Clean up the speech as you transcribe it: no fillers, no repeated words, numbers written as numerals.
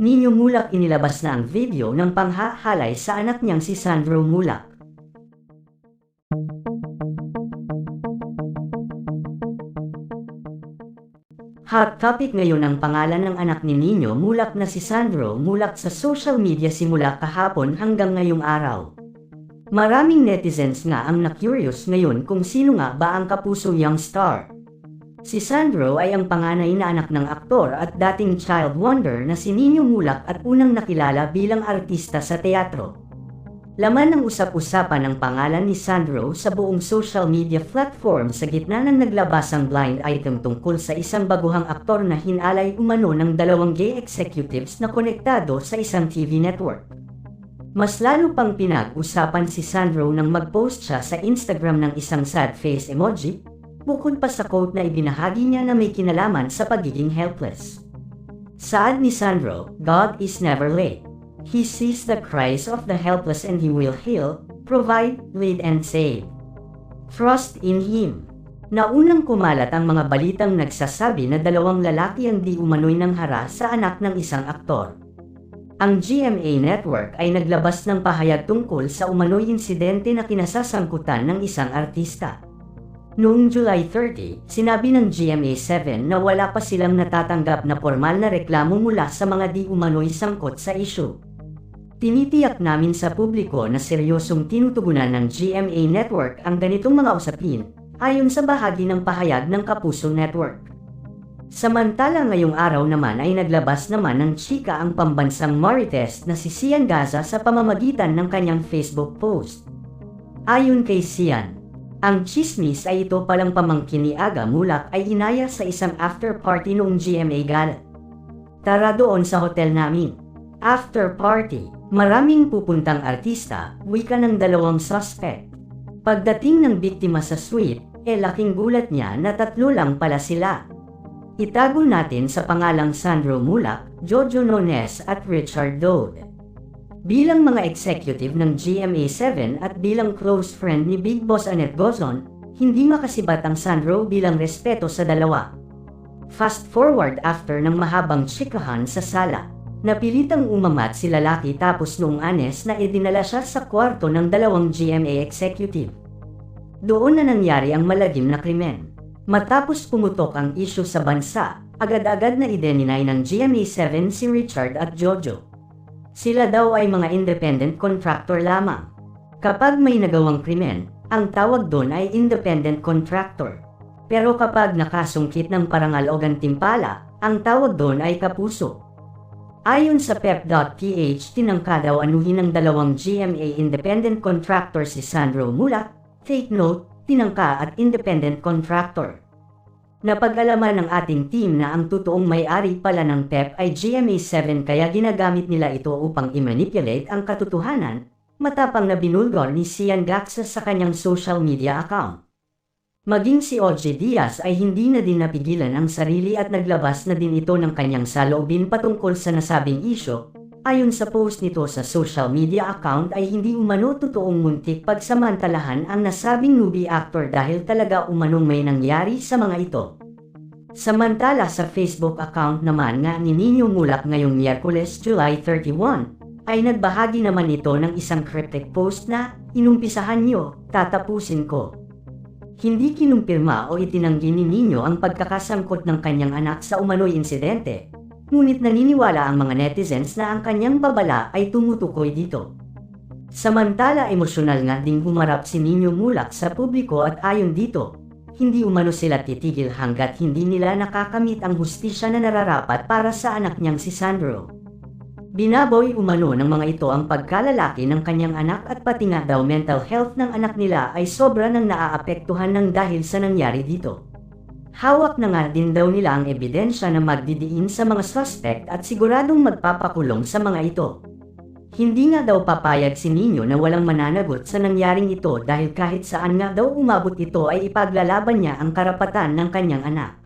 Nino Mulak inilabas na ang video ng panghahalay sa anak niyang si Sandro Mulak. Hot topic ngayon ang pangalan ng anak ni Nino Mulak na si Sandro Mulak sa social media simula kahapon hanggang ngayong araw. Maraming netizens nga ang na-curious ngayon kung sino nga ba ang kapuso young star. Si Sandro ay ang panganay na anak ng aktor at dating child wonder na si Nino Mulak at unang nakilala bilang artista sa teatro. Laman ng usap-usapan ng pangalan ni Sandro sa buong social media platform sa gitna ng naglabasang blind item tungkol sa isang baguhang aktor na hinalay umano ng dalawang gay executives na konektado sa isang TV network. Mas lalo pang pinag-usapan si Sandro nang mag-post siya sa Instagram ng isang sad face emoji, bukod pa sa quote na ibinahagi niya na may kinalaman sa pagiging helpless. Saad ni Sandro, "God is never late. He sees the cries of the helpless and He will heal, provide, lead and save. Trust in Him." Naunang kumalat ang mga balitang nagsasabi na dalawang lalaki ang di umano'y nanghara sa anak ng isang aktor. Ang GMA Network ay naglabas ng pahayag tungkol sa umano'y insidente na kinasasangkutan ng isang artista. Noong July 30, sinabi ng GMA7 na wala pa silang natatanggap na formal na reklamo mula sa mga di umano'y sangkot sa issue. Tinitiyak namin sa publiko na seryosong tinutugunan ng GMA Network ang ganitong mga usapin, ayon sa bahagi ng pahayag ng Kapuso Network. Samantala ngayong araw naman ay naglabas naman ng chika ang pambansang Marites na si Sian Gaza sa pamamagitan ng kanyang Facebook post. Ayon kay Sian, ang chismis ay ito palang pamangkin ni Aga Mulak ay inaya sa isang after party noong GMA Gala. "Tara doon sa hotel namin. After party, maraming pupuntang artista," wika ng dalawang suspect. Pagdating ng biktima sa suite, laking gulat niya na 3 lang pala sila. Itago natin sa pangalang Sandro Mulak, Jojo Nones at Richard Dode. Bilang mga executive ng GMA7 at bilang close friend ni Big Boss Annette Gozon, hindi makasibat ang Sandro bilang respeto sa dalawa. Fast forward after ng mahabang chikahan sa sala, napilitang umamat si lalaki tapos noong Anes na idinala siya sa kwarto ng dalawang GMA executive. Doon na nangyari ang malagim na krimen. Matapos pumutok ang isyu sa bansa, agad-agad na i-deny ng GMA7 si Richard at Jojo. Sila daw ay mga independent contractor lamang. Kapag may nagawang krimen, ang tawag doon ay independent contractor. Pero kapag nakasungkit ng parangal o gantimpala, ang tawag doon ay kapuso. Ayon sa pep.ph, tinangka daw anuhin ng dalawang GMA independent contractor si Sandro Mulak, take note, tinangka at independent contractor. Napag-alaman ng ating team na ang totoong may-ari pala ng PEP ay GMA7 kaya ginagamit nila ito upang i-manipulate ang katotohanan, matapang na binulgor ni Sian Gaza sa kanyang social media account. Maging si OJ Diaz ay hindi na din napigilan ang sarili at naglabas na din ito ng kanyang saloobin patungkol sa nasabing isyo. Ayon sa post nito sa social media account ay hindi umano totoong muntik pagsamantalahan ang nasabing movie actor dahil talaga umanong may nangyari sa mga ito. Samantala sa Facebook account naman nga ni Nino Mulak ngayong Miyerkules July 31, ay nagbahagi naman ito ng isang cryptic post na, "Inumpisahan nyo, tatapusin ko." Hindi kinumpirma o itinanggi ni Nino ang pagkakasangkot ng kanyang anak sa umano'y insidente. Ngunit naniniwala ang mga netizens na ang kanyang babala ay tumutukoy dito. Samantala emosyonal nga ding humarap si Nino Mulak sa publiko at ayon dito, hindi umano sila titigil hanggat hindi nila nakakamit ang hustisya na nararapat para sa anak niyang si Sandro. Binaboy umano ng mga ito ang pagkalalaki ng kanyang anak at pati nga daw mental health ng anak nila ay sobra nang naaapektuhan ng dahil sa nangyari dito. Hawak na nga din daw nila ang ebidensya na magdidiin sa mga suspect at siguradong magpapakulong sa mga ito. Hindi nga daw papayag si Nino na walang mananagot sa nangyaring ito dahil kahit saan nga daw umabot ito ay ipaglalaban niya ang karapatan ng kanyang anak.